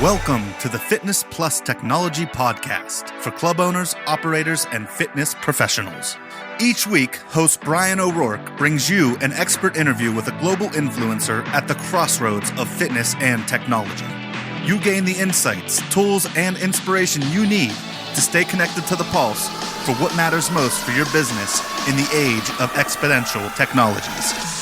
Welcome to the Fitness Plus Technology Podcast for club owners, operators, and fitness professionals. Each week, host Bryan O'Rourke brings you an expert interview with a global influencer at the crossroads of fitness and technology. You gain the insights, tools, and inspiration you need to stay connected to the pulse for what matters most for your business in the age of exponential technologies.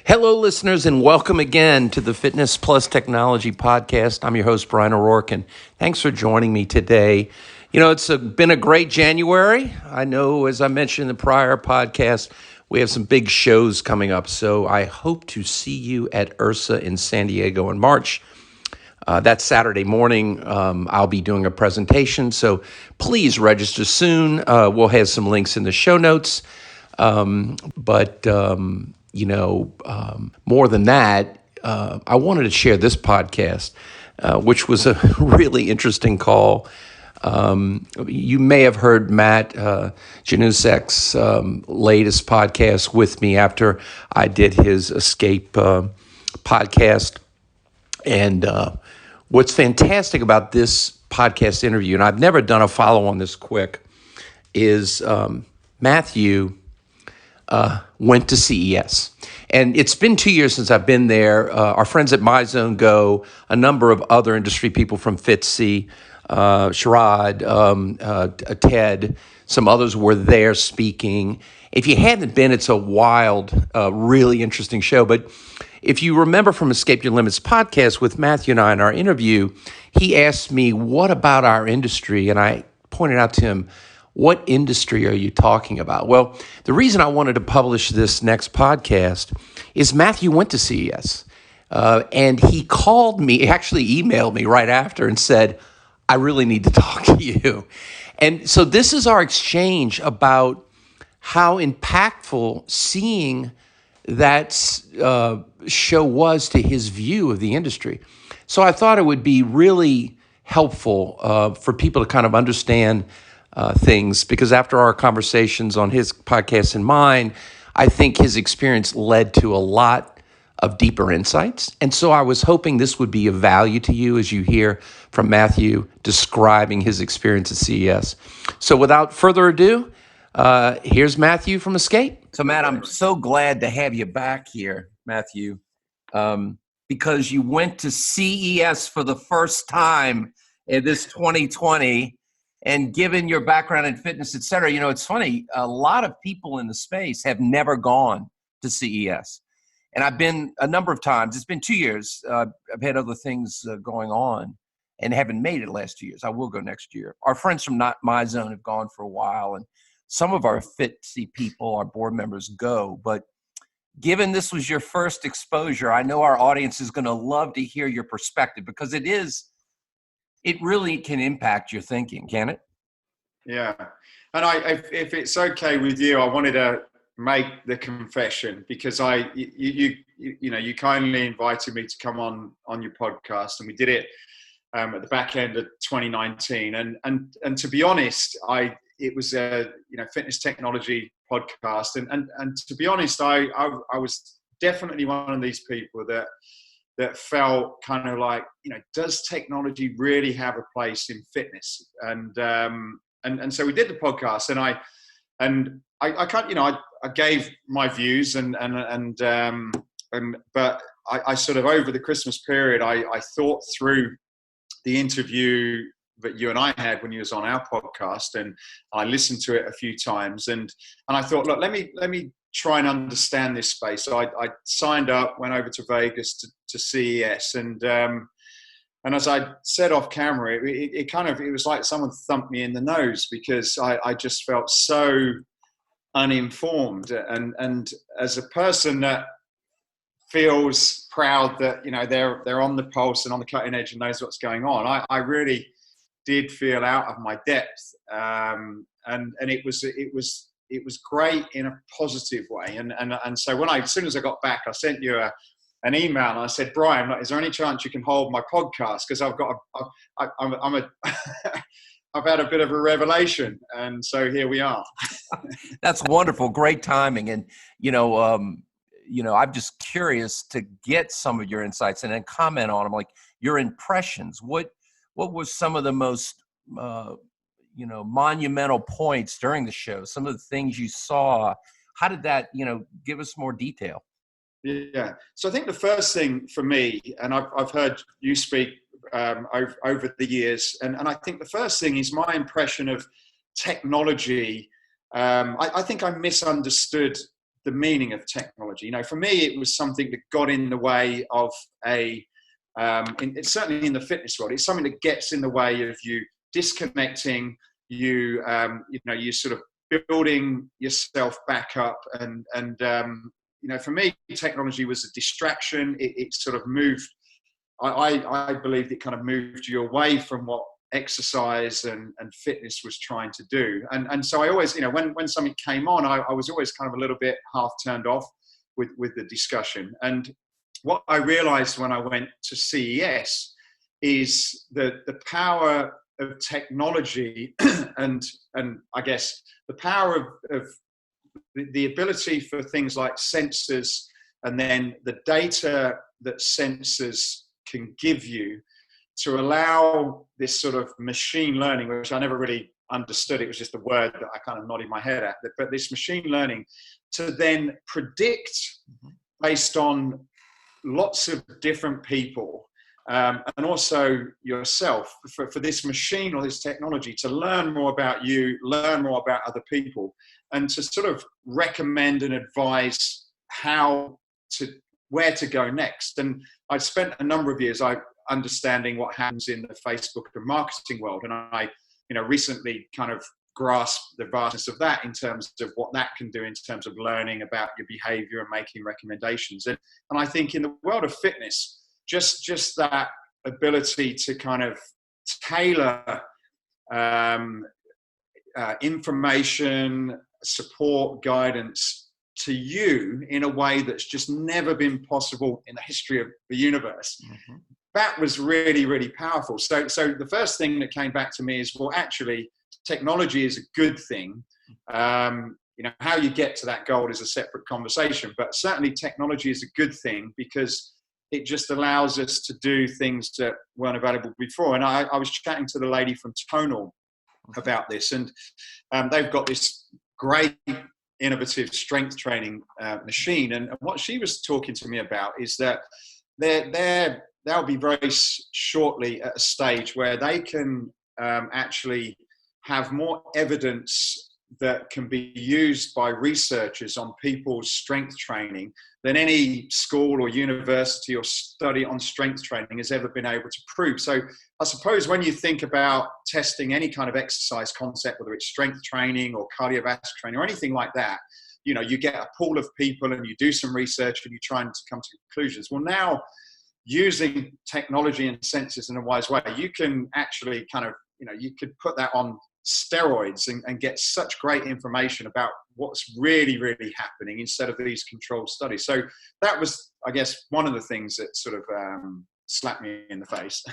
Hello, listeners, and welcome again to the Fitness Plus Technology Podcast. I'm your host, Bryan O'Rourke, and thanks for joining me today. You know, it's been a great January. I know, as I mentioned in the prior podcast, we have some big shows coming up, so I hope to see you at IRSA in San Diego in March. That Saturday morning, I'll be doing a presentation, so please register soon. We'll have some links in the show notes, more than that, I wanted to share this podcast, which was a really interesting call. You may have heard Matt Januszek's latest podcast with me after I did his Escape podcast. And what's fantastic about this podcast interview, and I've never done a follow-on this quick, is Matthew went to CES. And it's been 2 years since I've been there. Our friends at MyZone go, a number of other industry people from Fitzy, Sherrod, Ted, some others were there speaking. If you hadn't been, it's a wild, really interesting show. But if you remember from Escape Your Limits podcast with Matthew and I in our interview, he asked me, what about our industry? And I pointed out to him, what industry are you talking about? Well, the reason I wanted to publish this next podcast is Matthew went to CES, and he called me, actually emailed me right after and said, I really need to talk to you. And so this is our exchange about how impactful seeing that show was to his view of the industry. So I thought it would be really helpful for people to kind of understand things, because after our conversations on his podcast and mine, I think his experience led to a lot of deeper insights. And so I was hoping this would be of value to you as you hear from Matthew describing his experience at CES. So without further ado, here's Matthew from Escape. So Matt, I'm so glad to have you back here, Matthew, because you went to CES for the first time in this 2020. And given your background in fitness, et cetera, you know, it's funny, a lot of people in the space have never gone to CES. And I've been a number of times. It's been 2 years. I've had other things going on and haven't made it the last 2 years. I will go next year. Our friends from Not My Zone have gone for a while, and some of our Fitzy people, our board members, go. But given this was your first exposure, I know our audience is going to love to hear your perspective, because it really can impact your thinking, can it? Yeah. And if it's okay with you, I wanted to make the confession, because you kindly invited me to come on your podcast, and we did it at the back end of 2019. And to be honest, it was a fitness technology podcast. And to be honest, I was definitely one of these people that felt kind of like, does technology really have a place in fitness? And so we did the podcast, and I gave my views, but I sort of, over the Christmas period, I thought through the interview that you and I had when you was on our podcast, and I listened to it a few times, and I thought, look, let me try and understand this space. So I signed up, went over to Vegas to CES, and as I said off camera, it was like someone thumped me in the nose, because I just felt so uninformed. And as a person that feels proud that they're on the pulse and on the cutting edge and knows what's going on, I really did feel out of my depth, and it was great in a positive way. And so as soon as I got back, I sent you an email, and I said, Bryan, is there any chance you can hold my podcast? Because I'm I've had a bit of a revelation, and so here we are. That's wonderful. Great timing. And, I'm just curious to get some of your insights and then comment on them, like your impressions. What was some of the most, monumental points during the show? Some of the things you saw, how did that, give us more detail? Yeah. So I think the first thing for me, and I've heard you speak over the years, and I think the first thing is my impression of technology. I think I misunderstood the meaning of technology. For me, it was something that got in the way of it's certainly in the fitness world, it's something that gets in the way of you disconnecting, you sort of building yourself back up, and for me, technology was a distraction. It sort of moved. I believed it kind of moved you away from what exercise and fitness was trying to do. And so I always, when something came on, I was always kind of a little bit half turned off with the discussion. And what I realized when I went to CES is that the power of technology and I guess the power of the ability for things like sensors, and then the data that sensors can give you, to allow this sort of machine learning, which I never really understood. It was just a word that I kind of nodded my head at. But this machine learning to then predict based on lots of different people, and also yourself, for this machine or this technology to learn more about you, learn more about other people, and to sort of recommend and advise where to go next. And I spent a number of years understanding what happens in the Facebook and marketing world, and I recently kind of grasped the vastness of that in terms of what that can do in terms of learning about your behavior and making recommendations. And I think in the world of fitness, just that ability to kind of tailor information, support, guidance to you in a way that's just never been possible in the history of the universe. Mm-hmm. That was really, really powerful. So the first thing that came back to me is, well, actually, technology is a good thing. How you get to that goal is a separate conversation, but certainly technology is a good thing because it just allows us to do things that weren't available before. And I was chatting to the lady from Tonal about this, and they've got this great innovative strength training machine. And what she was talking to me about is that they'll be very shortly at a stage where they can actually have more evidence that can be used by researchers on people's strength training than any school or university or study on strength training has ever been able to prove. So I suppose when you think about testing any kind of exercise concept, whether it's strength training or cardiovascular training or anything like that, you get a pool of people and you do some research and you try to come to conclusions. Well, now using technology and sensors in a wise way, you can actually kind of, you could put that on steroids and get such great information about what's really, really happening instead of these controlled studies. So that was, I guess, one of the things that sort of slapped me in the face.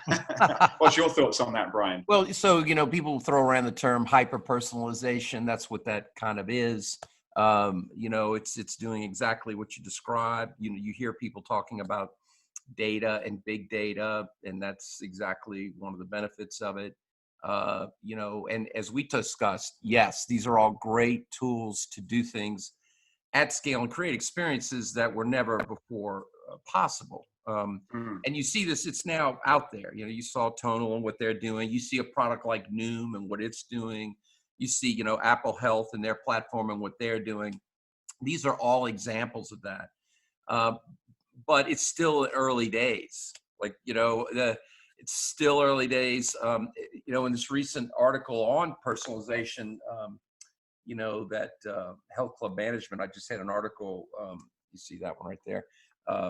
What's your thoughts on that, Bryan? Well, so, people throw around the term hyper-personalization. That's what that kind of is. It's doing exactly what you described. You hear people talking about data and big data, and that's exactly one of the benefits of it. And as we discussed, yes, these are all great tools to do things at scale and create experiences that were never before possible. And you see this, it's now out there. You saw Tonal and what they're doing. You see a product like Noom and what it's doing. You see, Apple Health and their platform and what they're doing. These are all examples of that. But it's still early days. It's still early days. In this recent article on personalization, that Health Club Management, I just had an article, you see that one right there,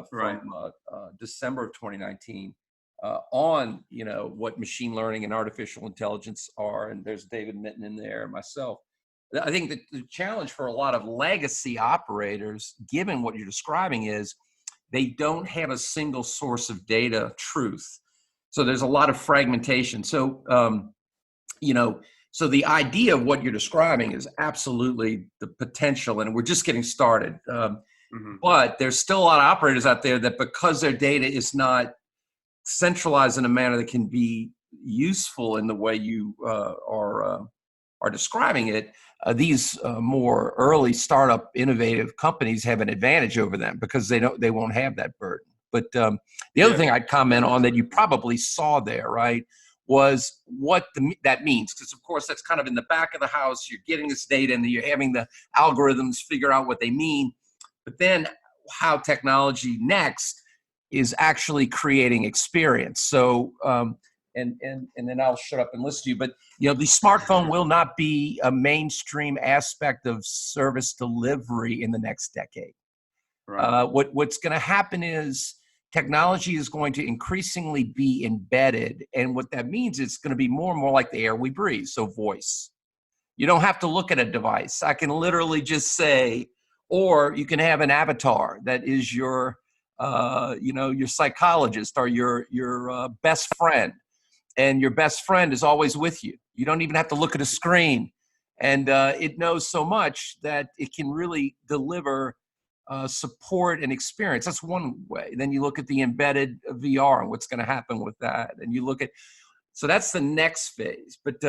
from December of 2019, on, what machine learning and artificial intelligence are. And there's David Mitten in there and myself. I think that the challenge for a lot of legacy operators, given what you're describing, is they don't have a single source of data truth. So there's a lot of fragmentation. So So the idea of what you're describing is absolutely the potential, and we're just getting started. But there's still a lot of operators out there that, because their data is not centralized in a manner that can be useful in the way you are describing it, these more early startup innovative companies have an advantage over them because they won't have that burden. But the other thing I'd comment on that you probably saw there, right, was what that means. Because, of course, that's kind of in the back of the house. You're getting this data and you're having the algorithms figure out what they mean. But then how technology next is actually creating experience. So, and then I'll shut up and listen to you. But, the smartphone will not be a mainstream aspect of service delivery in the next decade. Right. What's going to happen is technology is going to increasingly be embedded. And what that means is it's going to be more and more like the air we breathe. So voice. You don't have to look at a device. I can literally just say, or you can have an avatar that is your psychologist or your best friend. And your best friend is always with you. You don't even have to look at a screen. And it knows so much that it can really deliver support and experience. That's one way. Then you look at the embedded VR and what's going to happen with that. And you look at, so that's the next phase. But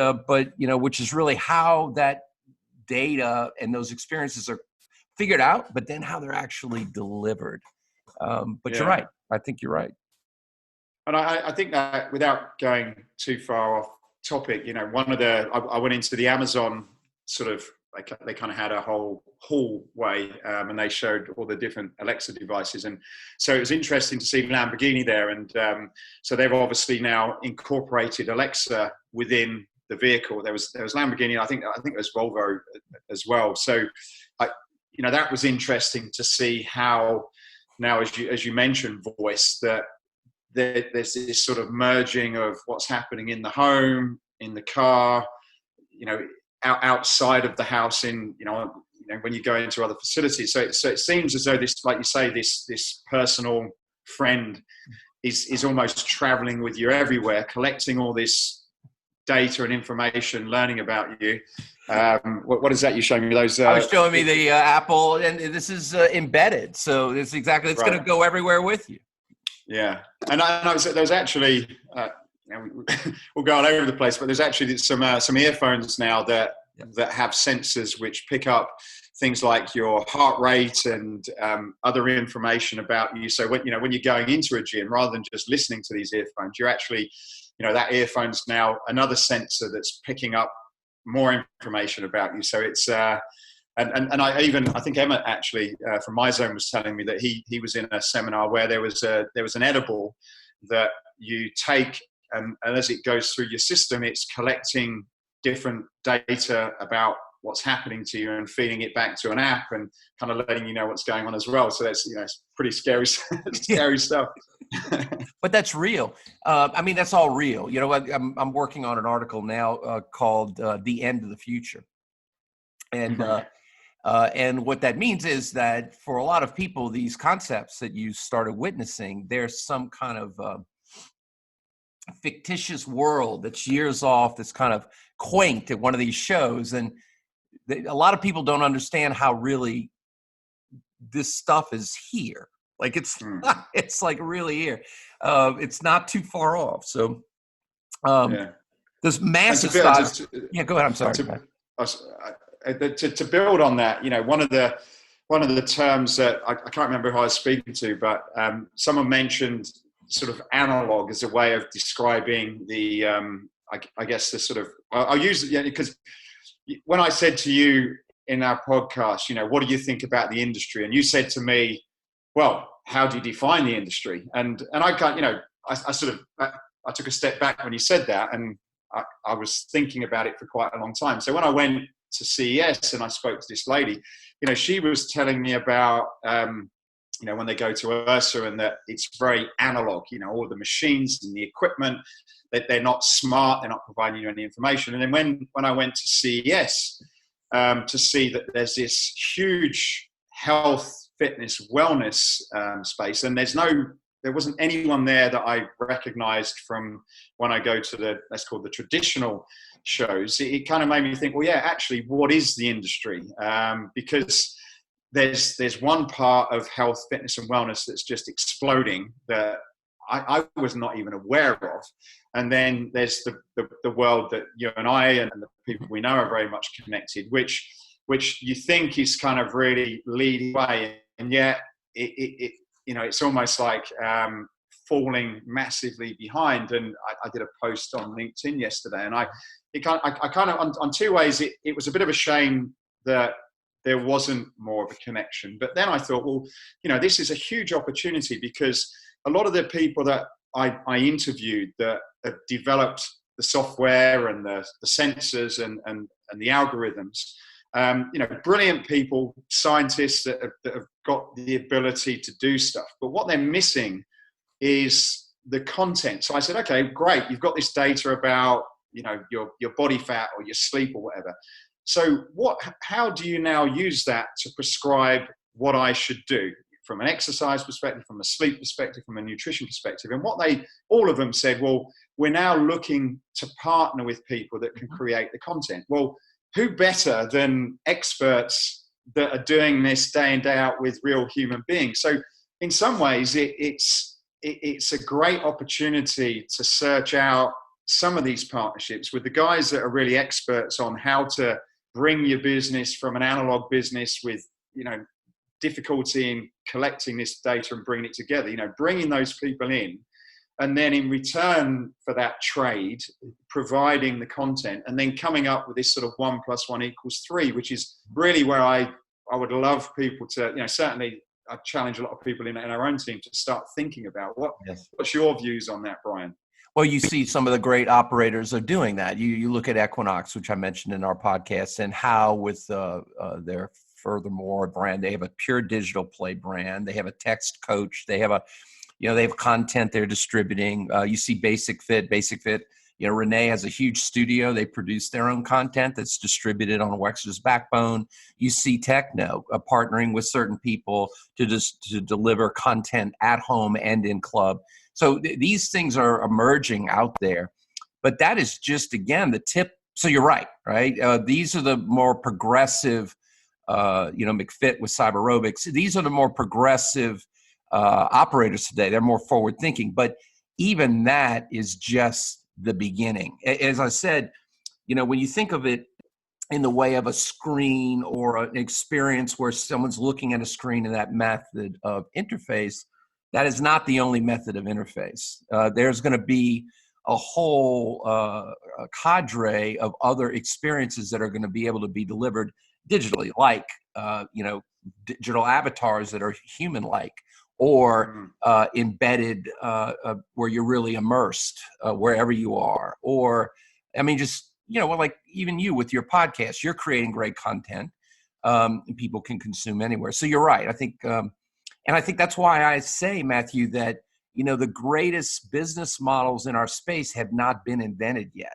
which is really how that data and those experiences are figured out, but then how they're actually delivered. But you're right. I think you're right. And I think that, without going too far off topic, I went into the Amazon sort of, they kind of had a whole hallway and they showed all the different Alexa devices. And so it was interesting to see Lamborghini there. And so they've obviously now incorporated Alexa within the vehicle. There was Lamborghini, I think it was Volvo as well. So, that was interesting to see how now, as you mentioned, voice, that there's this sort of merging of what's happening in the home, in the car, outside of the house, when you go into other facilities. So it seems as though this, like you say, this personal friend is almost traveling with you everywhere, collecting all this data and information, learning about you. What is that you showing me? Those I was showing me the Apple, and this is embedded. So it's exactly, it's going to go everywhere with you. Yeah, and I know there's actually we'll go all over the place, but there's actually some earphones now that have sensors which pick up things like your heart rate and other information about you. So when you're going into a gym, rather than just listening to these earphones, you're actually, that earphone's now another sensor that's picking up more information about you. So it's and I think Emmett actually from my zone was telling me that he was in a seminar where there was an edible that you take, and as it goes through your system, it's collecting different data about what's happening to you and feeding it back to an app and kind of letting you know what's going on as well. So that's, it's pretty scary stuff. But that's real. That's all real. I'm working on an article now called "The End of the Future," and what that means is that for a lot of people, these concepts that you started witnessing, there's some kind of fictitious world that's years off, that's kind of quaint at one of these shows. And a lot of people don't understand how really this stuff is here. Like it's like really here. It's not too far off. So there's massive size. Yeah, go ahead. I'm sorry. To build on that, one of the terms that I can't remember who I was speaking to, but someone mentioned sort of analog as a way of describing the, I guess the sort of, I'll use it because when I said to you in our podcast, what do you think about the industry? And you said to me, well, how do you define the industry? And I can't, I took a step back when you said that, and I was thinking about it for quite a long time. So when I went to CES and I spoke to this lady, she was telling me about, when they go to Ursa, and that it's very analog, all the machines and the equipment, that they're not smart, they're not providing you any information. And then when I went to CES to see that there's this huge health, fitness, wellness space, and there's there wasn't anyone there that I recognized from when I go to the, let's call it the traditional shows. It kind of made me think, well, yeah, actually, what is the industry? Because there's one part of health, fitness, and wellness that's just exploding that I was not even aware of. And then there's the world that you and I and the people we know are very much connected, which you think is kind of really leading the way, and yet it it's almost like falling massively behind. And I did a post on LinkedIn yesterday, and I kind of on two ways it was a bit of a shame that there wasn't more of a connection. But then I thought, well, this is a huge opportunity, because a lot of the people that I interviewed that have developed the software and the sensors and the algorithms, brilliant people, scientists that have got the ability to do stuff. But what they're missing is the content. So I said, okay, great. You've got this data about, your body fat or your sleep or whatever. So how do you now use that to prescribe what I should do from an exercise perspective, from a sleep perspective, from a nutrition perspective? And all of them said, well, we're now looking to partner with people that can create the content. Well, who better than experts that are doing this day in, day out with real human beings? So in some ways, it's a great opportunity to search out some of these partnerships with the guys that are really experts on how to bring your business from an analog business with, difficulty in collecting this data and bringing it together, bringing those people in, and then in return for that trade, providing the content, and then coming up with this sort of 1 + 1 = 3, which is really where I would love people to, certainly I challenge a lot of people in our own team to start thinking about what's your views on that, Bryan? Well, you see some of the great operators are doing that. You look at Equinox, which I mentioned in our podcast, and how with their Furthermore brand, they have a pure digital play brand. They have a text coach. They have they have content they're distributing. You see Basic Fit. Renee has a huge studio. They produce their own content that's distributed on Wexner's backbone. You see Techno partnering with certain people to deliver content at home and in club. So these things are emerging out there, but that is just, again, the tip. So you're right? These are the more progressive, McFit with Cyberobics. These are the more progressive operators today. They're more forward thinking, but even that is just the beginning. As I said, when you think of it in the way of a screen or an experience where someone's looking at a screen and that method of interface, that is not the only method of interface. There's going to be a whole cadre of other experiences that are going to be able to be delivered digitally, like digital avatars that are human-like, or embedded where you're really immersed wherever you are. Or, like even you with your podcast, you're creating great content and people can consume anywhere. So you're right. I think, and I think that's why I say, Matthew, that the greatest business models in our space have not been invented yet.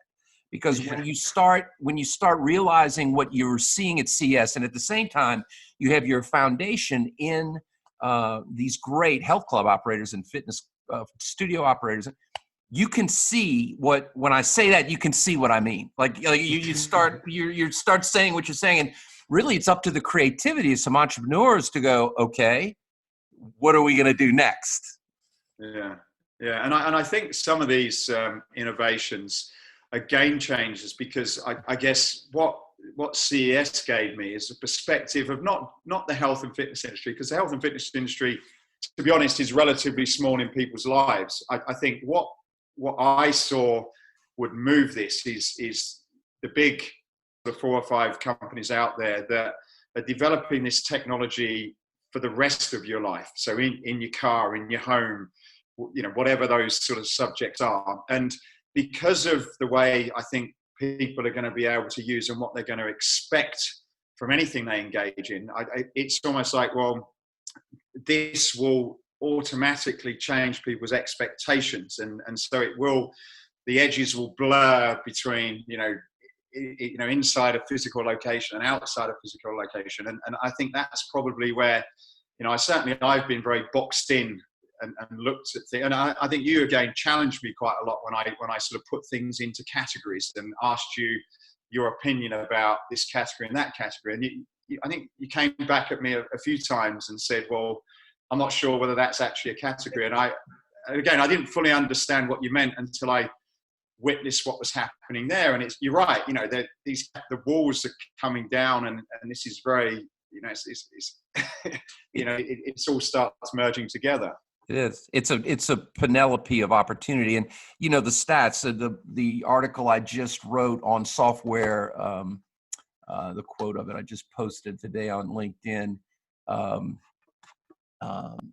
Because when you start realizing what you're seeing at CES, and at the same time, you have your foundation in these great health club operators and fitness studio operators, you can see when I say that, you can see what I mean. Like you start saying what you're saying, and really it's up to the creativity of some entrepreneurs to go, okay, what are we going to do next? Yeah. And I think some of these innovations are game changers, because I guess what CES gave me is a perspective of not the health and fitness industry, because the health and fitness industry, to be honest, is relatively small in people's lives. I think what I saw would move this is the 4 or 5 companies out there that are developing this technology for the rest of your life. So in your car, in your home, whatever those sort of subjects are. And because of the way I think people are going to be able to use and what they're going to expect from anything they engage in, it's almost like, well, this will automatically change people's expectations. And so the edges will blur between, inside a physical location and outside a physical location. And I think that's probably where, I've been very boxed in and looked at things. And I think you again challenged me quite a lot when I sort of put things into categories and asked you your opinion about this category and that category. And I think you came back at me a few times and said, well, I'm not sure whether that's actually a category. And I didn't fully understand what you meant until I witnessed what was happening there. And you're right, the walls are coming down, and this is very, it all starts merging together. It is. It's a Penelope of opportunity. And, the stats, the article I just wrote on software, the quote of it, I just posted today on LinkedIn.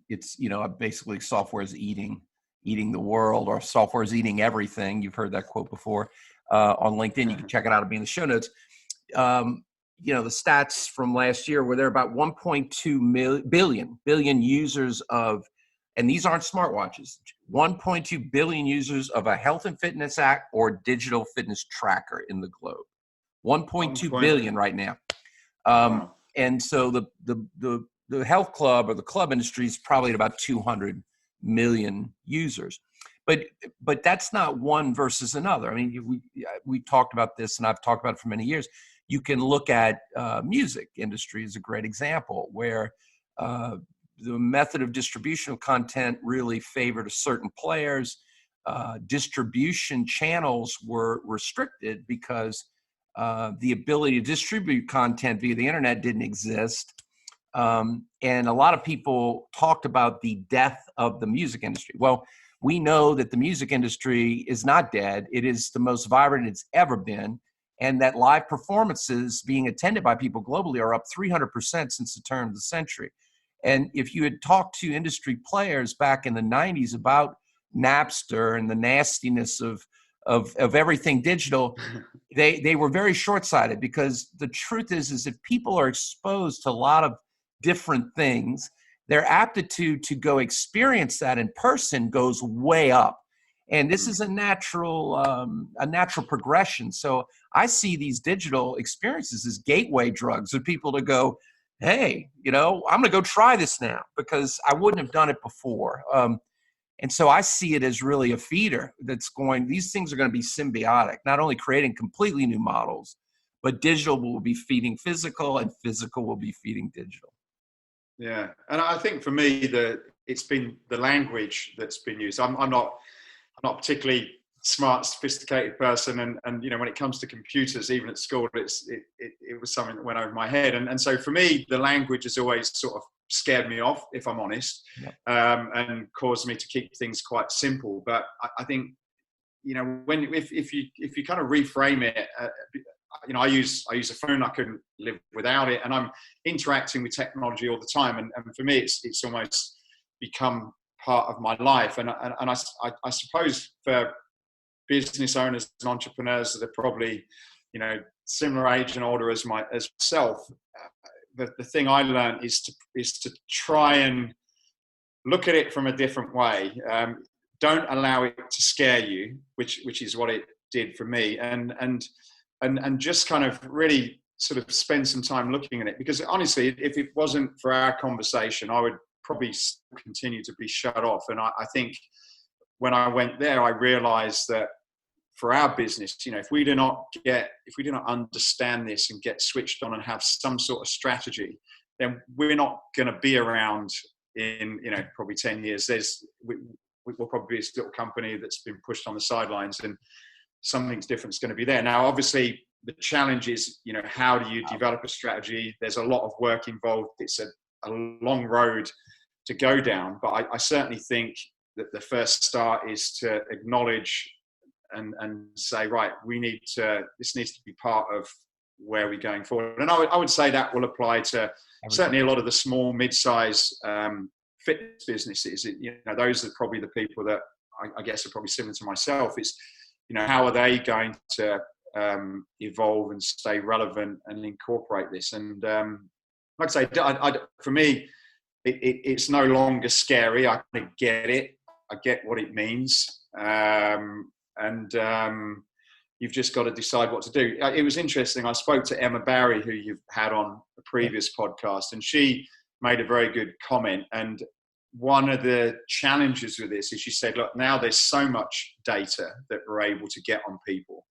It's, basically software is eating the world, or software is eating everything. You've heard that quote before on LinkedIn. You can check it out. It'll be in the show notes. The stats from last year were there about 1.2 billion users of, and these aren't smartwatches, 1.2 billion users of a health and fitness app or digital fitness tracker in the globe. 1.2 billion right now. Wow. And so the health club or the club industry is probably at about 200 million users. But that's not one versus another. I mean, we talked about this, and I've talked about it for many years. You can look at music industry as a great example, where the method of distribution of content really favored certain players. Distribution channels were restricted because the ability to distribute content via the internet didn't exist. And a lot of people talked about the death of the music industry. Well, we know that the music industry is not dead. It is the most vibrant it's ever been. And that live performances being attended by people globally are up 300% since the turn of the century. And if you had talked to industry players back in the 90s about Napster and the nastiness of everything digital, they were very short-sighted, because the truth is if people are exposed to a lot of different things, their aptitude to go experience that in person goes way up. And this is a natural progression. So I see these digital experiences as gateway drugs for people to go, hey, I'm going to go try this now because I wouldn't have done it before. And so I see it as really a feeder these things are going to be symbiotic, not only creating completely new models, but digital will be feeding physical and physical will be feeding digital. Yeah. And I think for me, it's been the language that's been used. I'm not a particularly smart, sophisticated person. And when it comes to computers, even at school, it was something that went over my head. And so for me, the language has always sort of scared me off, if I'm honest, and caused me to keep things quite simple. But I think, if you kind of reframe it, I use a phone. I couldn't live without it, and I'm interacting with technology all the time. And for me, it's almost become part of my life. And I suppose for business owners and entrepreneurs that are probably, similar age and older as myself, the thing I learned is to try and look at it from a different way. Don't allow it to scare you, which is what it did for me, and just kind of really sort of spend some time looking at it. Because honestly, if it wasn't for our conversation, I would probably continue to be shut off. And I think when I went there, I realized that for our business, if we do not understand this and get switched on and have some sort of strategy, then we're not going to be around in probably 10 years. We'll probably be a little company that's been pushed on the sidelines, and something's different is going to be there. Now, obviously, the challenge is, how do you develop a strategy? There's a lot of work involved. It's a long road to go down, but I certainly think that the first start is to acknowledge and say, right, this needs to be part of where we're going forward. And I would say that will apply to certainly a lot of the small, mid-size fitness businesses. Those are probably the people that I guess are probably similar to myself. It's, how are they going to evolve and stay relevant and incorporate this? And like I say, for me, it's no longer scary. I get it. I get what it means. And you've just got to decide what to do. It was interesting. I spoke to Emma Barry, who you've had on a previous podcast, and she made a very good comment. And one of the challenges with this is she said, look, now there's so much data that we're able to get on people,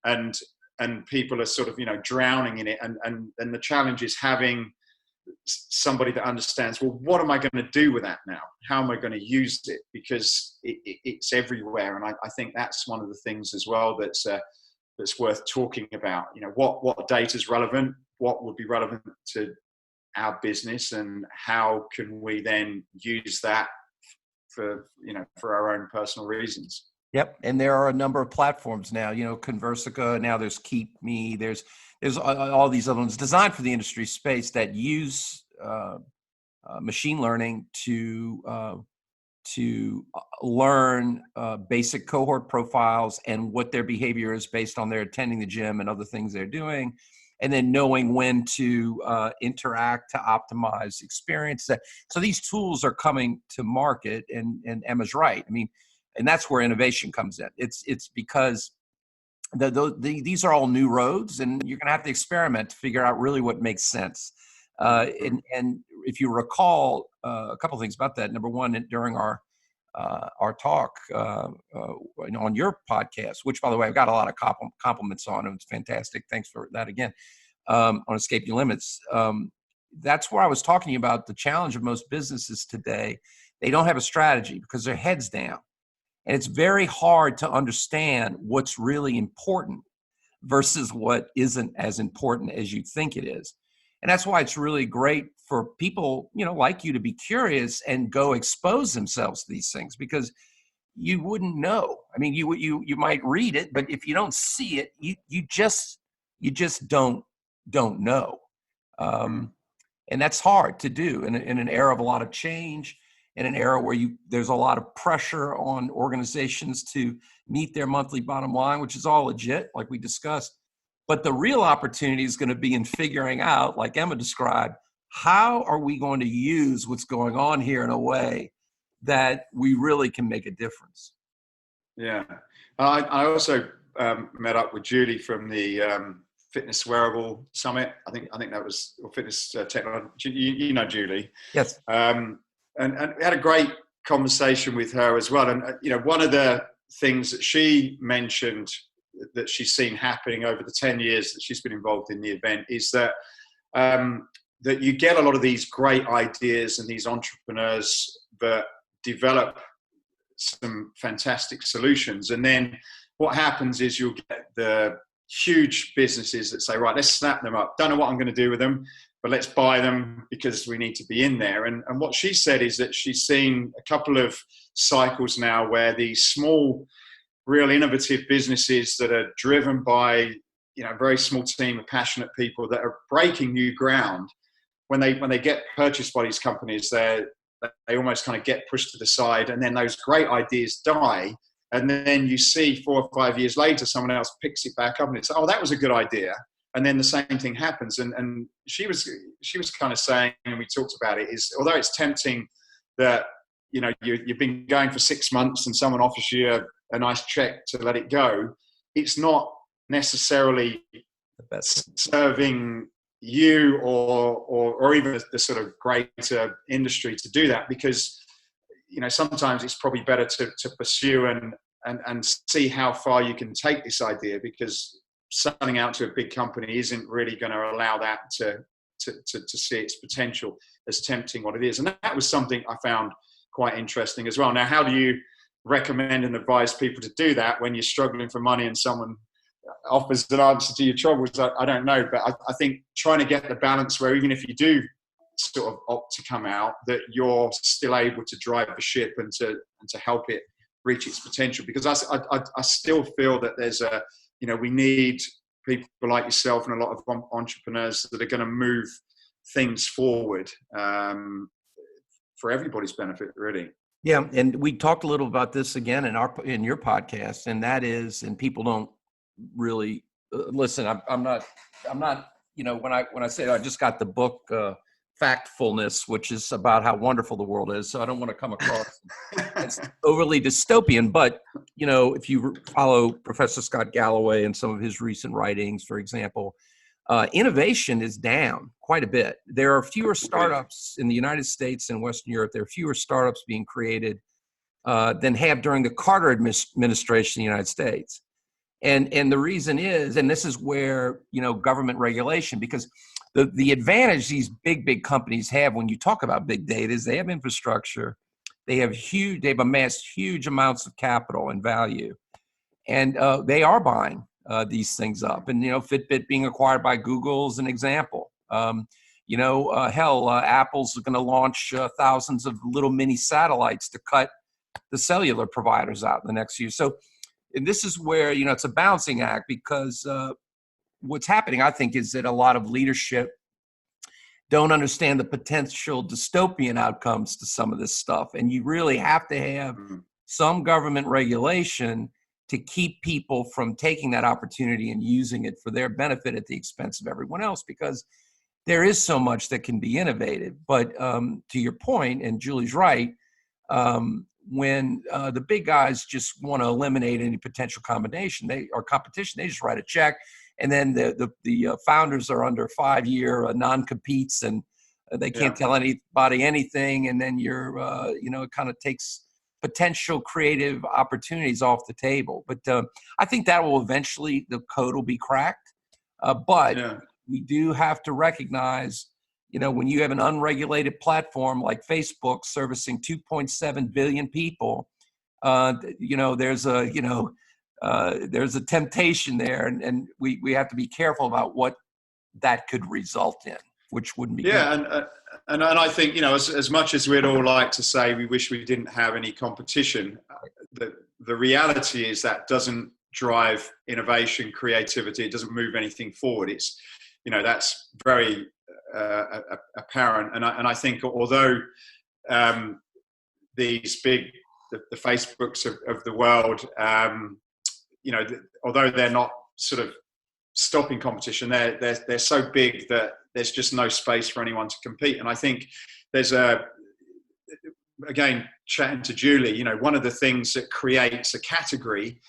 and people are sort of, drowning in it. And the challenge is having somebody that understands, well, what am I going to do with that now? How am I going to use it? Because it's everywhere. And I think that's one of the things as well that's worth talking about. What data is relevant, what would be relevant to our business, and how can we then use that for our own personal reasons. Yep. And there are a number of platforms now, Conversica, now there's Keep Me, there's all these other ones designed for the industry space that use machine learning to learn basic cohort profiles and what their behavior is based on their attending the gym and other things they're doing, and then knowing when to interact to optimize experience. So these tools are coming to market, and Emma's right. I mean, and that's where innovation comes in. It's because these are all new roads, and you're going to have to experiment to figure out really what makes sense. And if you recall, a couple of things about that. Number one, during our talk on your podcast, which, by the way, I've got a lot of compliments on, and it's fantastic. Thanks for that again. On Escape Your Limits, that's where I was talking about the challenge of most businesses today. They don't have a strategy because their head's down. And it's very hard to understand what's really important versus what isn't as important as you think it is. And that's why it's really great for people, like you, to be curious and go expose themselves to these things, because you wouldn't know. I mean, you might read it, but if you don't see it, you just don't know. And that's hard to do in an era of a lot of change, in an era where there's a lot of pressure on organizations to meet their monthly bottom line, which is all legit, like we discussed. But the real opportunity is going to be in figuring out, like Emma described, how are we going to use what's going on here in a way that we really can make a difference? Yeah. I also met up with Julie from the Fitness Wearable Summit. I think that was, or Fitness Technology. You know Julie. Yes. And we had a great conversation with her as well. And, one of the things that she mentioned that she's seen happening over the 10 years that she's been involved in the event is that that you get a lot of these great ideas and these entrepreneurs that develop some fantastic solutions. And then what happens is you'll get the huge businesses that say, right, let's snap them up. Don't know what I'm going to do with them, but let's buy them because we need to be in there. And what she said is that she's seen a couple of cycles now where these small, real innovative businesses that are driven by, a very small team of passionate people that are breaking new ground, when they get purchased by these companies, they almost kind of get pushed to the side, and then those great ideas die. And then you see 4 or 5 years later, someone else picks it back up and it's, oh, that was a good idea. And then the same thing happens. And she was kind of saying, and we talked about it, is although it's tempting that, you've been going for 6 months and someone offers you a nice check to let it go, it's not necessarily the best serving you or even the sort of greater industry to do that, because sometimes it's probably better to pursue and see how far you can take this idea, because selling out to a big company isn't really going to allow that to see its potential, as tempting what it is. And that was something I found quite interesting as well. Now, how do you recommend and advise people to do that when you're struggling for money and someone offers an answer to your troubles? I don't know, but I think trying to get the balance where even if you do sort of opt to come out, that you're still able to drive the ship and to help it reach its potential. Because I still feel that there's we need people like yourself and a lot of entrepreneurs that are going to move things forward for everybody's benefit, really. Yeah, and we talked a little about this again in your podcast, and that is, and people don't really listen. I'm not. When I say I just got the book Factfulness, which is about how wonderful the world is, so I don't want to come across as overly dystopian. But if you follow Professor Scott Galloway and some of his recent writings, for example, innovation is down quite a bit. There are fewer startups in the United States and Western Europe. There are fewer startups being created than have during the Carter administration in the United States. And the reason is, and this is where, government regulation, because the advantage these big companies have when you talk about big data is they have infrastructure, they've amassed huge amounts of capital and value, and they are buying these things up. And Fitbit being acquired by Google is an example. Apple's going to launch thousands of little mini satellites to cut the cellular providers out in the next year. So, and this is where, it's a balancing act, because what's happening, I think, is that a lot of leadership don't understand the potential dystopian outcomes to some of this stuff. And you really have to have some government regulation to keep people from taking that opportunity and using it for their benefit at the expense of everyone else, because there is so much that can be innovative. But to your point, and Julie's right, when the big guys just want to eliminate any potential competition, they just write a check, and then the founders are under 5-year non-competes, and they can't tell anybody anything, and then it kind of takes potential creative opportunities off the table. But I think that will eventually, the code will be cracked. But we do have to recognize, when you have an unregulated platform like Facebook servicing 2.7 billion people, there's a temptation there, and we have to be careful about what that could result in, which wouldn't be good. And I think, as much as we'd all like to say we wish we didn't have any competition, the reality is that doesn't drive innovation, creativity. It doesn't move anything forward. It's, that's very apparent. And I think although these big, the Facebooks of the world, although they're not sort of stopping competition, they're so big that there's just no space for anyone to compete. And I think there's again, chatting to Julie, one of the things that creates a category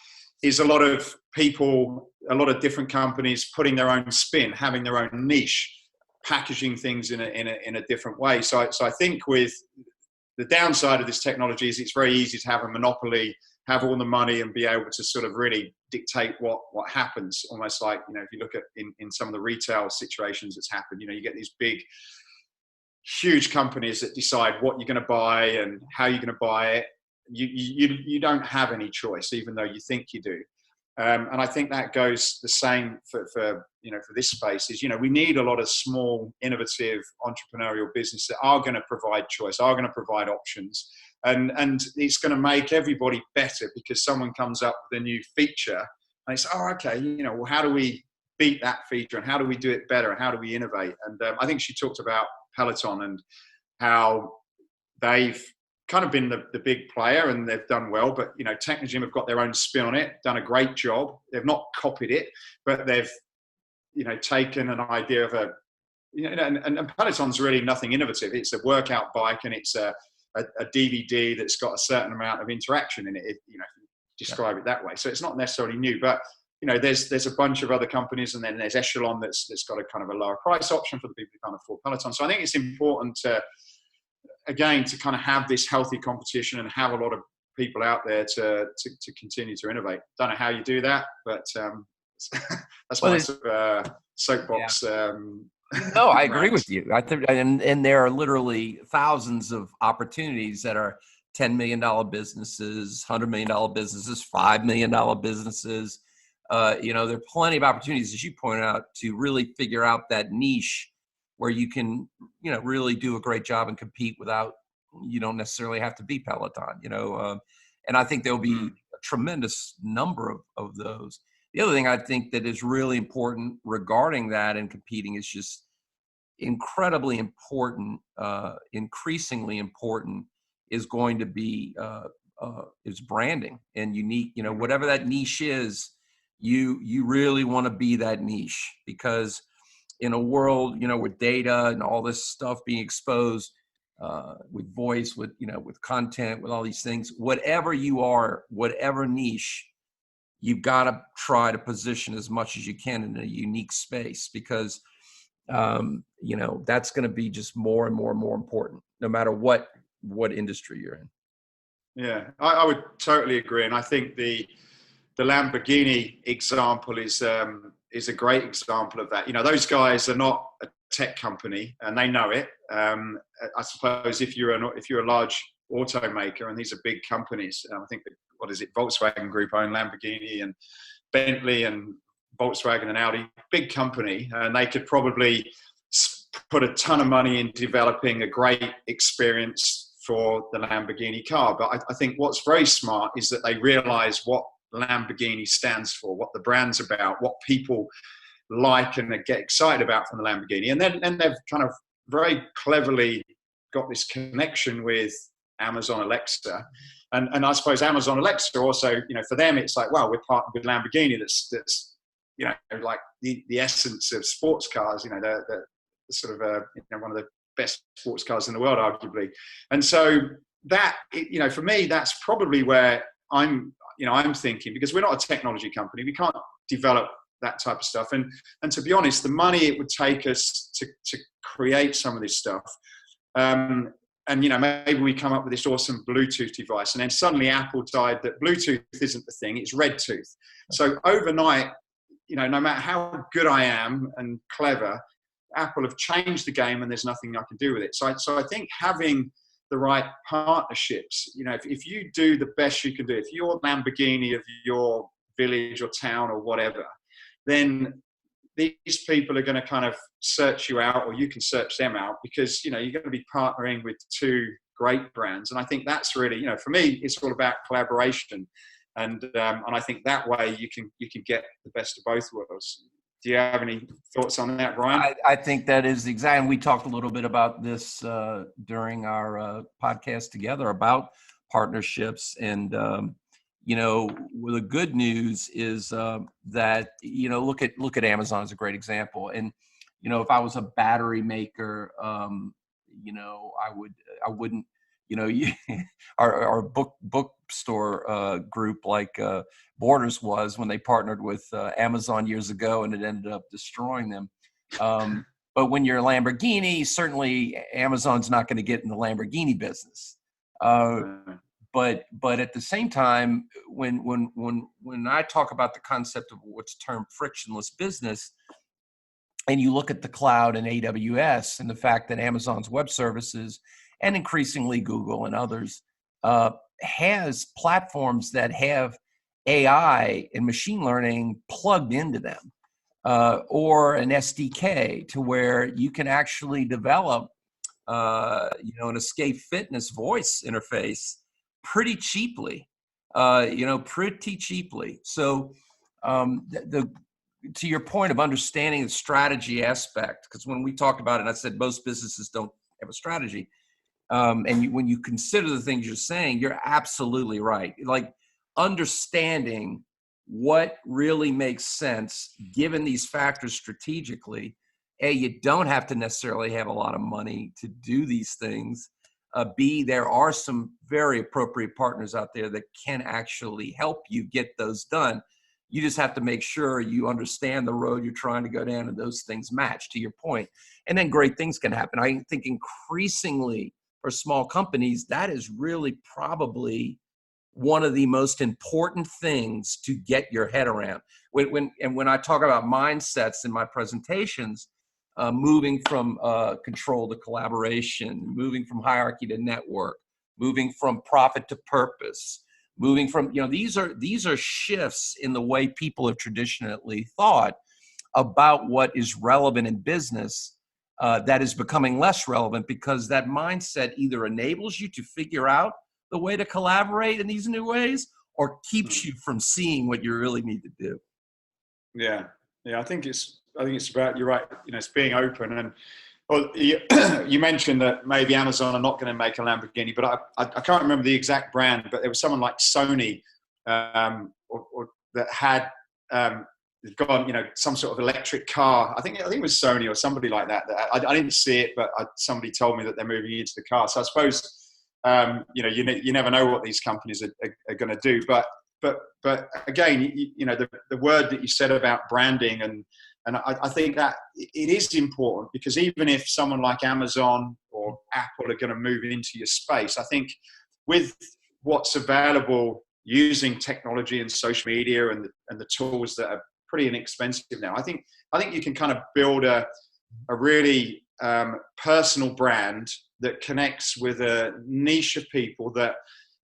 is a lot of people, a lot of different companies putting their own spin, having their own niche, packaging things in a different way. So I think with the downside of this technology is it's very easy to have a monopoly, have all the money, and be able to sort of really dictate what happens. Almost like, if you look at in some of the retail situations that's happened, you get these big, huge companies that decide what you're going to buy and how you're going to buy it. You don't have any choice, even though you think you do. And I think that goes the same for this space. Is we need a lot of small, innovative, entrepreneurial business that are going to provide choice, are going to provide options, and it's going to make everybody better, because someone comes up with a new feature and it's well, how do we beat that feature, and how do we do it better, and how do we innovate? And I think she talked about Peloton and how they've kind of been the big player and they've done well, but Technogym have got their own spin on it, done a great job. They've not copied it, but they've taken an idea of and Peloton's really nothing innovative. It's a workout bike, and it's a DVD that's got a certain amount of interaction in it, if you describe it that way. So it's not necessarily new, but there's a bunch of other companies, and then there's Echelon that's got a kind of a lower price option for the people who can't afford Peloton. So I think it's important to kind of have this healthy competition and have a lot of people out there to continue to innovate. Don't know how you do that, but that's my sort of soapbox. No, I agree with you. I think, and there are literally thousands of opportunities that are $10 million businesses, $100 million businesses, $5 million businesses. There are plenty of opportunities, as you point out, to really figure out that niche where you can, really do a great job and compete without, you don't necessarily have to be Peloton, and I think there'll be a tremendous number of those. The other thing I think that is really important regarding that and competing is just incredibly important, increasingly important, is going to be is branding and unique. Whatever that niche is, you really want to be that niche, because in a world, with data and all this stuff being exposed, with voice, with content, with all these things, whatever you are, whatever niche, you've got to try to position as much as you can in a unique space, because that's going to be just more and more and more important, no matter what industry you're in. Yeah, I would totally agree, and I think the Lamborghini example is a great example of that. Those guys are not a tech company, and they know it. I suppose if you're a large automaker, and these are big companies, I think Volkswagen Group own Lamborghini and Bentley and Volkswagen and Audi, big company, and they could probably put a ton of money in developing a great experience for the Lamborghini car. But I think what's very smart is that they realize what Lamborghini stands for, what the brand's about, what people like and get excited about from the Lamborghini. And then they've kind of very cleverly got this connection with Amazon Alexa. And I suppose Amazon Alexa also, for them, it's like, well, we're partnered with Lamborghini. That's like the essence of sports cars. The sort of one of the best sports cars in the world, arguably. And so that, for me, that's probably where I'm thinking, because we're not a technology company. We can't develop that type of stuff. And to be honest, the money it would take us to create some of this stuff, and maybe we come up with this awesome Bluetooth device, and then suddenly Apple died that Bluetooth isn't the thing, it's red tooth. So overnight, no matter how good I am and clever, Apple have changed the game, and there's nothing I can do with it. So I think having the right partnerships, if you do the best you can do, if you're Lamborghini of your village or town or whatever, then these people are going to kind of search you out, or you can search them out, because you're going to be partnering with two great brands. And I think that's really, for me, it's all about collaboration, and I think that way you can get the best of both worlds. Do you have any thoughts on that, Bryan? I think that is exactly, and we talked a little bit about this during our podcast together about partnerships. And the good news is that look at Amazon as a great example. And if I was a battery maker, I wouldn't. Our bookstore group, like Borders was, when they partnered with Amazon years ago, and it ended up destroying them. But when you're a Lamborghini, certainly Amazon's not going to get in the Lamborghini business. But at the same time, when I talk about the concept of what's termed frictionless business, and you look at the cloud and AWS, and the fact that Amazon's web services, and increasingly Google and others, has platforms that have AI and machine learning plugged into them, or an SDK to where you can actually develop, an Escape Fitness voice interface pretty cheaply, So to your point of understanding the strategy aspect, because when we talked about it, I said most businesses don't have a strategy. When you consider the things you're saying, you're absolutely right. Like understanding what really makes sense, given these factors strategically. A, you don't have to necessarily have a lot of money to do these things. B, there are some very appropriate partners out there that can actually help you get those done. You just have to make sure you understand the road you're trying to go down, and those things match, to your point. And then great things can happen. I think increasingly for small companies, that is really probably one of the most important things to get your head around. When I talk about mindsets in my presentations, moving from control to collaboration, moving from hierarchy to network, moving from profit to purpose, moving from, these are shifts in the way people have traditionally thought about what is relevant in business. That is becoming less relevant, because that mindset either enables you to figure out the way to collaborate in these new ways, or keeps you from seeing what you really need to do. Yeah. I think it's about, you're right. It's being open. And well, you mentioned that maybe Amazon are not going to make a Lamborghini, but I can't remember the exact brand, but there was someone like Sony, or that had. Gone, some sort of electric car. I think it was Sony or somebody like that. I didn't see it, but somebody told me that they're moving into the car. So I suppose, you never know what these companies are going to do. But again, the word that you said about branding I think that it is important, because even if someone like Amazon or Apple are going to move into your space, I think with what's available using technology and social media and the tools that are pretty inexpensive now, I think you can kind of build a really personal brand that connects with a niche of people that,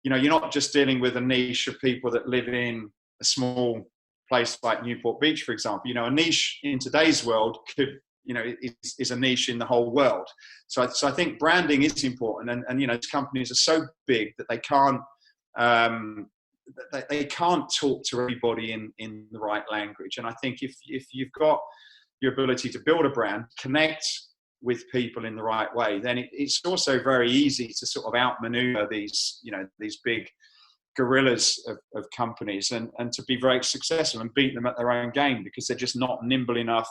you know, you're not just dealing with a niche of people that live in a small place like Newport Beach, for example. You know, a niche in today's world could, you know, is a niche in the whole world. So I think branding is important, and you know, companies are so big that they can't talk to everybody in the right language. And I think if you've got your ability to build a brand, connect with people in the right way, then it's also very easy to sort of outmaneuver these, you know, these big gorillas of companies, and to be very successful and beat them at their own game, because they're just not nimble enough.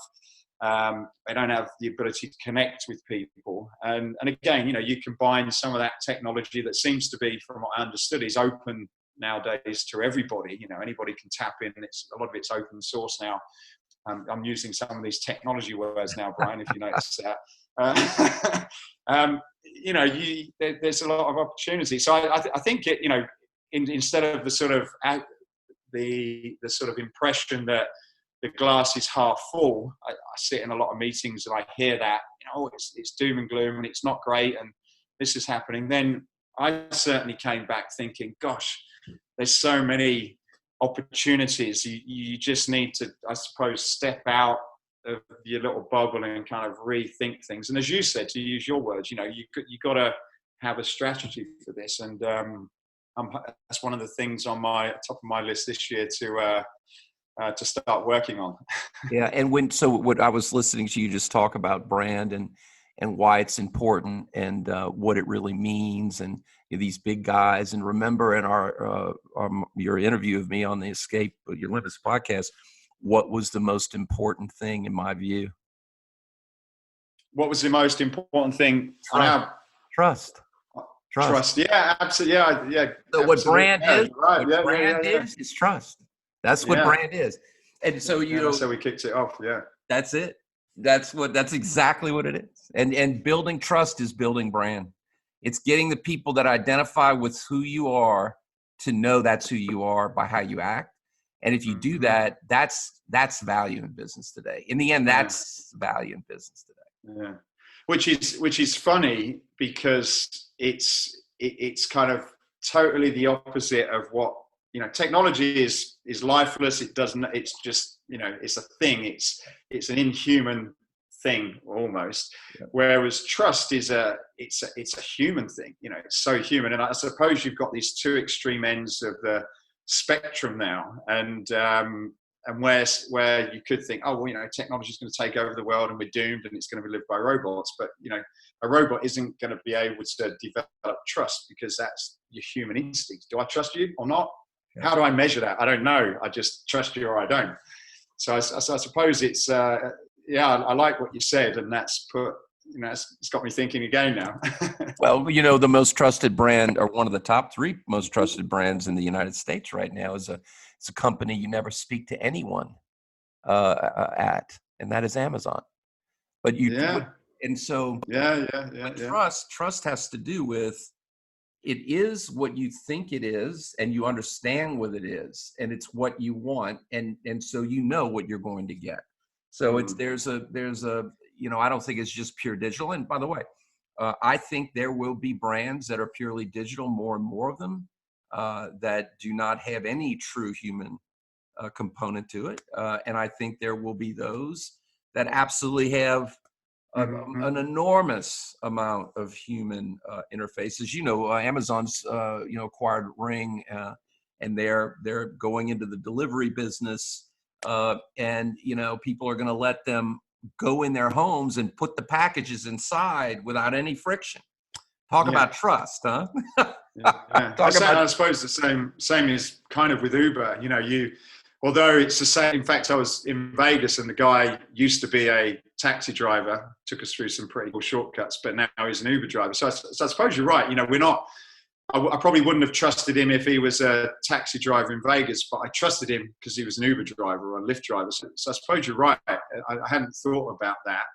They don't have the ability to connect with people. And again, you know, you combine some of that technology that seems to be, from what I understood, is open nowadays to everybody. You know, anybody can tap in. A lot of it's open source now. I'm using some of these technology words now, Brian, if you notice that. You know, there's a lot of opportunity. So I think it, you know, instead of the sort of the sort of impression that the glass is half full, I sit in a lot of meetings and I hear that, you know, oh, it's doom and gloom and it's not great and this is happening. Then I certainly came back thinking, gosh, there's so many opportunities. You just need to, I suppose, step out of your little bubble and kind of rethink things. And as you said, to use your words, you know, you got to have a strategy for this. And that's one of the things on my top of my list this year to start working on. Yeah, and what I was listening to you just talk about brand and why it's important and what it really means, and these big guys. And remember, in your interview of me on the Escape Your Limits podcast, what was the most important thing in my view? What was the most important thing? Trust. Yeah, absolutely. Yeah. So what brand is? Right. What brand is trust. That's what brand is. And so so we kicked it off. Yeah. That's it. That's exactly what it is. And building trust is building brand. It's getting the people that identify with who you are to know that's who you are by how you act. And if you do that, that's value in business today. In the end, that's value in business today. Yeah. Which is funny, because it's kind of totally the opposite of what, you know, technology is lifeless. It doesn't, it's just, you know, it's a thing. It's an inhuman thing almost. Yeah. Whereas trust is it's a human thing. You know, it's so human. And I suppose you've got these two extreme ends of the spectrum now. And where you could think, oh, well, you know, technology is going to take over the world and we're doomed and it's going to be lived by robots. But, you know, a robot isn't going to be able to develop trust, because that's your human instinct. Do I trust you or not? Yeah. How do I measure that? I don't know. I just trust you or I don't. So I suppose it's, I like what you said, and that's it's got me thinking again now. Well, you know, the most trusted brand, or one of the top 3 most trusted brands in the United States right now, is it's a company you never speak to anyone at, and that is Amazon. But you do it, and so trust has to do with, it is what you think it is, and you understand what it is, and it's what you want, and so you know what you're going to get. So there's a you know, I don't think it's just pure digital. And by the way, I think there will be brands that are purely digital, more and more of them, that do not have any true human component to it. And I think there will be those that absolutely have an enormous amount of human interfaces. You know, Amazon's acquired Ring, and they're going into the delivery business, and you know, people are going to let them go in their homes and put the packages inside without any friction. Talk about trust, huh? I suppose the same is kind of with Uber. You know, although it's the same. In fact, I was in Vegas and the guy used to be a taxi driver, took us through some pretty cool shortcuts, but now he's an Uber driver. So I suppose you're right. You know, we're not I probably wouldn't have trusted him if he was a taxi driver in Vegas, but I trusted him because he was an Uber driver or a Lyft driver. So I suppose you're right. I hadn't thought about that.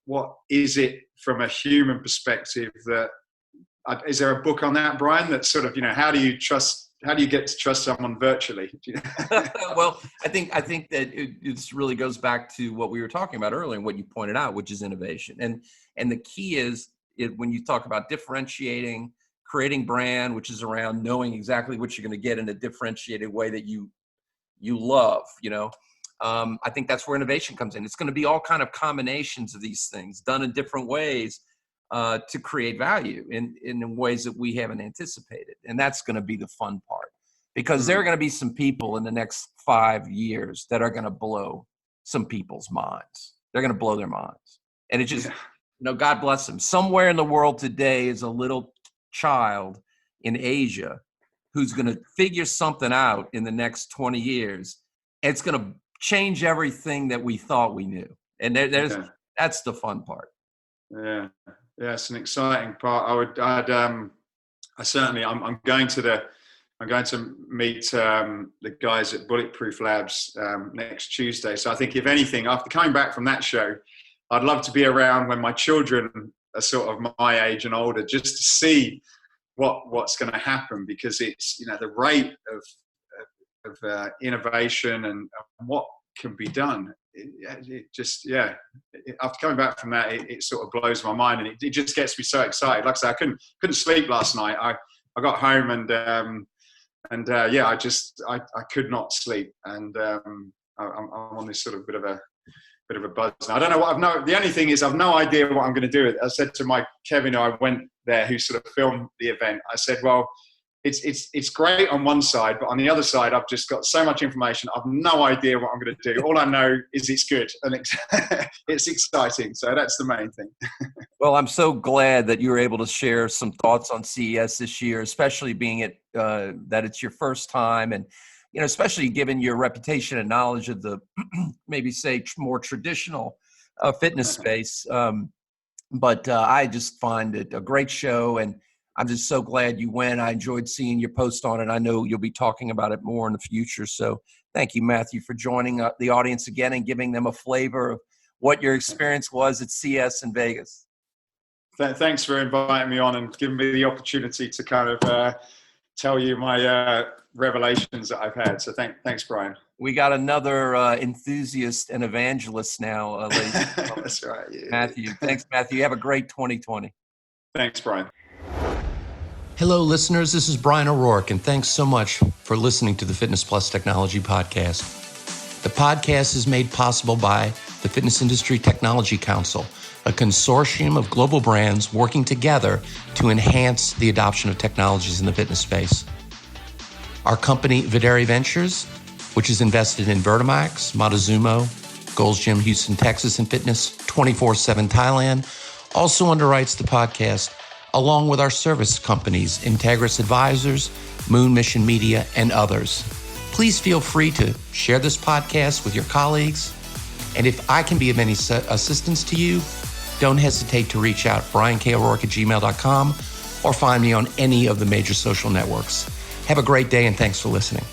What is it from a human perspective that, is there a book on that, Bryan, that sort of, how do you get to trust someone virtually? Well, I think that it really goes back to what we were talking about earlier and what you pointed out, which is innovation. And the key is when you talk about differentiating, creating brand, which is around knowing exactly what you're going to get in a differentiated way that you love, I think that's where innovation comes in. It's going to be all kind of combinations of these things done in different ways to create value in ways that we haven't anticipated. And that's going to be the fun part, because there are going to be some people in the next 5 years that are going to blow some people's minds. They're going to blow their minds. And it just, God bless them. Somewhere in the world today is a little child in Asia who's going to figure something out in the next 20 years. It's going to change everything that we thought we knew. And that's the fun part. Yeah. Yeah, it's an exciting part. I'm going to meet the guys at Bulletproof Labs next Tuesday. So I think, if anything, after coming back from that show, I'd love to be around when my children are sort of my age and older, just to see what's going to happen, because it's, the rate of innovation and what can be done. After coming back from that, it sort of blows my mind, and it just gets me so excited. Like I said, I couldn't sleep last night. I got home and I could not sleep, and I'm on this sort of bit of a buzz now. I don't know the only thing is I've no idea what I'm going to do. I said to my Kevin, who I went there, who sort of filmed the event, I said, well, it's great on one side, but on the other side, I've just got so much information. I've no idea what I'm going to do. All I know is it's good and it's exciting. So that's the main thing. Well, I'm so glad that you were able to share some thoughts on CES this year, especially being that it's your first time, and especially given your reputation and knowledge of the maybe say more traditional fitness space. But I just find it a great show, and I'm just so glad you went. I enjoyed seeing your post on it. I know you'll be talking about it more in the future. So thank you, Matthew, for joining the audience again and giving them a flavor of what your experience was at CES in Vegas. Thanks for inviting me on and giving me the opportunity to kind of tell you my revelations that I've had. So thanks, Bryan. We got another enthusiast and evangelist now, ladies. That's right. Yeah. Matthew. Thanks, Matthew. Have a great 2020. Thanks, Bryan. Hello, listeners. This is Bryan O'Rourke, and thanks so much for listening to the Fitness Plus Technology Podcast. The podcast is made possible by the Fitness Industry Technology Council, a consortium of global brands working together to enhance the adoption of technologies in the fitness space. Our company, Videri Ventures, which is invested in Vertimax, Montezuma, Gold's Gym, Houston, Texas, and Fitness 24/7 Thailand, also underwrites the podcast, along with our service companies, Integris Advisors, Moon Mission Media, and others. Please feel free to share this podcast with your colleagues. And if I can be of any assistance to you, don't hesitate to reach out, bryanko'rourke@gmail.com, or find me on any of the major social networks. Have a great day, and thanks for listening.